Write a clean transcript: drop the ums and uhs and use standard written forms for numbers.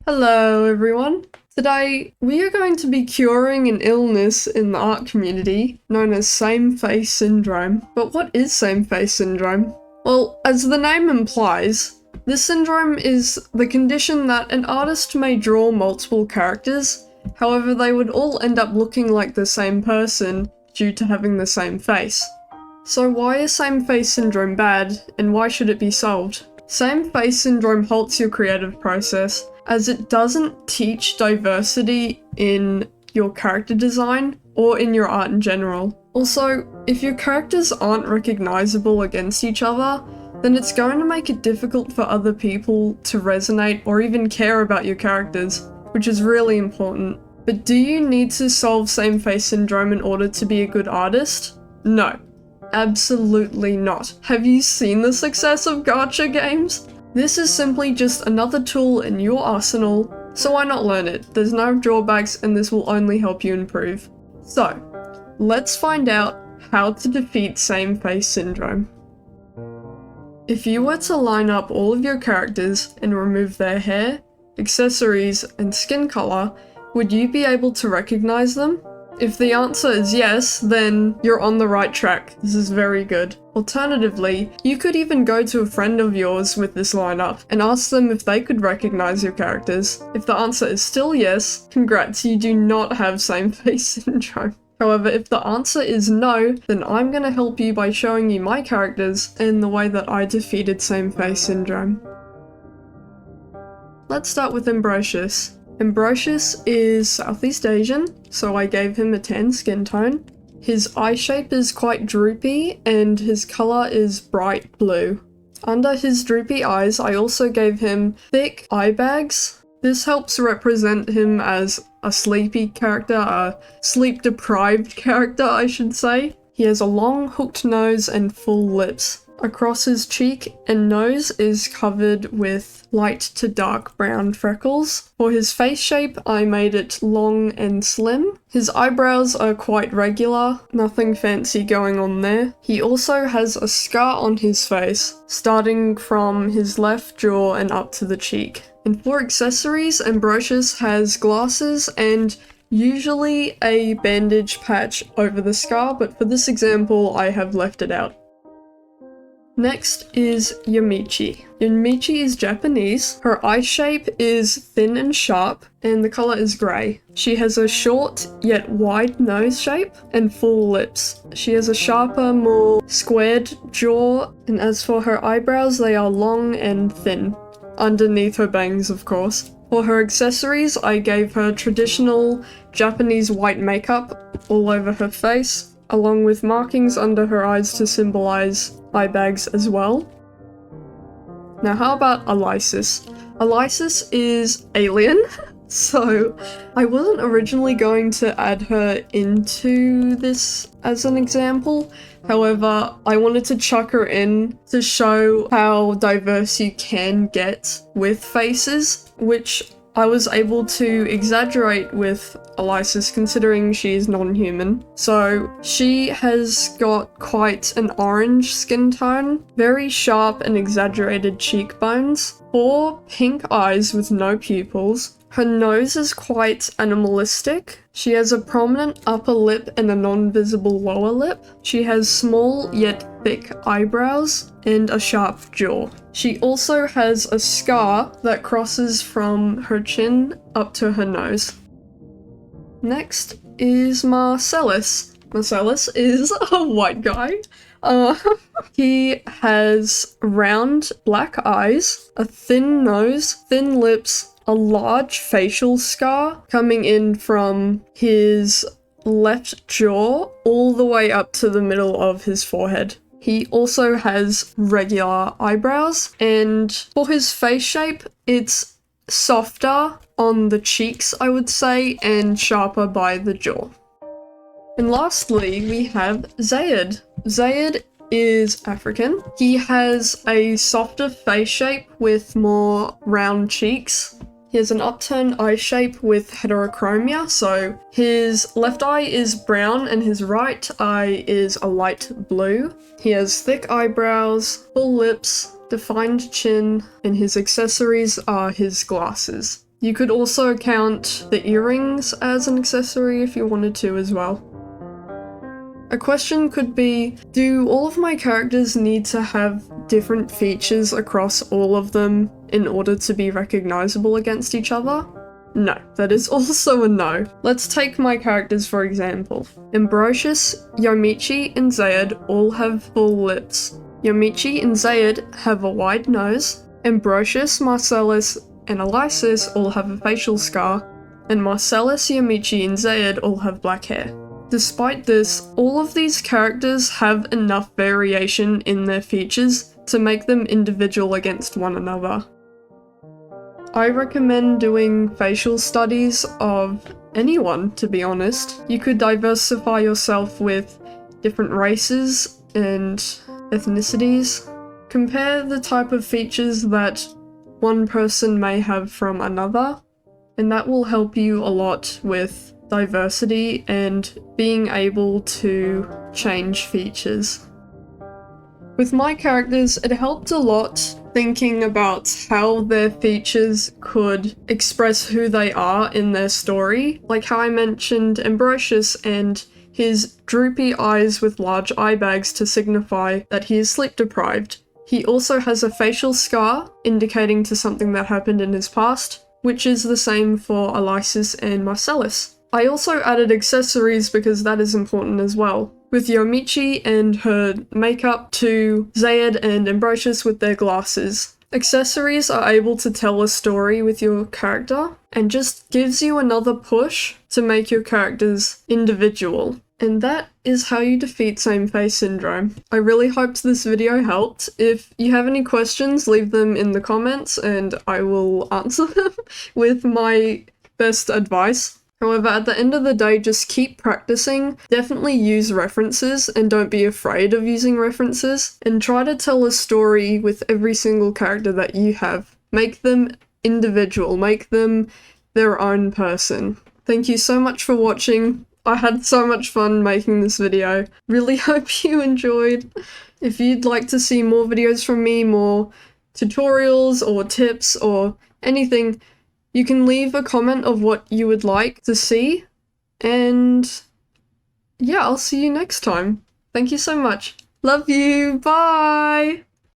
Hello everyone! Today we are going to be curing an illness in the art community known as same-face syndrome. But what is same-face syndrome? Well, as the name implies, this syndrome is the condition that an artist may draw multiple characters, however they would all end up looking like the same person due to having the same face. So why is same-face syndrome bad, and why should it be solved? Same-face syndrome halts your creative process, as it doesn't teach diversity in your character design or in your art in general. Also, if your characters aren't recognizable against each other, then it's going to make it difficult for other people to resonate or even care about your characters, which is really important. But do you need to solve same-face syndrome in order to be a good artist? No. Absolutely not. Have you seen the success of gacha games? This is simply just another tool in your arsenal, so why not learn it? There's no drawbacks and this will only help you improve. So, let's find out how to defeat same-face syndrome. If you were to line up all of your characters and remove their hair, accessories, and skin color, would you be able to recognize them? If the answer is yes, then you're on the right track. This is very good. Alternatively, you could even go to a friend of yours with this lineup and ask them if they could recognize your characters. If the answer is still yes, congrats, you do not have same-face syndrome. However, if the answer is no, then I'm gonna help you by showing you my characters and the way that I defeated same-face syndrome. Let's start with Ambrosius. Ambrosius is Southeast Asian, so I gave him a tan skin tone. His eye shape is quite droopy, and his colour is bright blue. Under his droopy eyes, I also gave him thick eye bags. This helps represent him as a sleepy character, a sleep-deprived character, I should say. He has a long hooked nose and full lips. Across his cheek and nose is covered with light to dark brown freckles. For his face shape, I made it long and slim. His eyebrows are quite regular, nothing fancy going on there. He also has a scar on his face, starting from his left jaw and up to the cheek. And for accessories, Ambrosius has glasses and usually a bandage patch over the scar, but for this example, I have left it out. Next is Yamichi. Yamichi is Japanese. Her eye shape is thin and sharp, and the color is grey. She has a short yet wide nose shape and full lips. She has a sharper, more squared jaw, and as for her eyebrows, they are long and thin. Underneath her bangs, of course. For her accessories, I gave her traditional Japanese white makeup all over her face, along with markings under her eyes to symbolize eye bags as well. Now how about Elysis? Elysis is alien, so I wasn't originally going to add her into this as an example. However, I wanted to chuck her in to show how diverse you can get with faces, which I was able to exaggerate with Elysis considering she's non-human. So she has got quite an orange skin tone, very sharp and exaggerated cheekbones, 4 pink eyes with no pupils. Her nose is quite animalistic. She has a prominent upper lip and a non-visible lower lip. She has small yet thick eyebrows and a sharp jaw. She also has a scar that crosses from her chin up to her nose. Next is Marcellus. Marcellus is a white guy. He has round black eyes, a thin nose, thin lips, a large facial scar coming in from his left jaw all the way up to the middle of his forehead. He also has regular eyebrows, and for his face shape, it's softer on the cheeks, I would say, and sharper by the jaw. And lastly, we have Zayed. Zayed is African. He has a softer face shape with more round cheeks. He has an upturned eye shape with heterochromia, so his left eye is brown and his right eye is a light blue. He has thick eyebrows, full lips, defined chin, and his accessories are his glasses. You could also count the earrings as an accessory if you wanted to as well. A question could be, do all of my characters need to have different features across all of them in order to be recognizable against each other? No, that is also a no. Let's take my characters for example. Ambrosius, Yomichi, and Zayed all have full lips. Yomichi and Zayed have a wide nose. Ambrosius, Marcellus, and Elisis all have a facial scar. And Marcellus, Yomichi, and Zayed all have black hair. Despite this, all of these characters have enough variation in their features to make them individual against one another. I recommend doing facial studies of anyone, to be honest. You could diversify yourself with different races and ethnicities. Compare the type of features that one person may have from another, and that will help you a lot with diversity and being able to change features. With my characters, it helped a lot thinking about how their features could express who they are in their story. Like how I mentioned Ambrosius and his droopy eyes with large eye bags to signify that he is sleep deprived. He also has a facial scar indicating to something that happened in his past, which is the same for Elisis and Marcellus. I also added accessories because that is important as well, with Yomichi and her makeup to Zayed and Ambrosius with their glasses. Accessories are able to tell a story with your character and just gives you another push to make your characters individual. And that is how you defeat same-face syndrome. I really hoped this video helped. If you have any questions, leave them in the comments and I will answer them with my best advice. However, at the end of the day, just keep practicing. Definitely use references and don't be afraid of using references. And try to tell a story with every single character that you have. Make them individual. Make them their own person. Thank you so much for watching. I had so much fun making this video. Really hope you enjoyed. If you'd like to see more videos from me, more tutorials or tips or anything, you can leave a comment of what you would like to see, and yeah, I'll see you next time. Thank you so much. Love you, bye!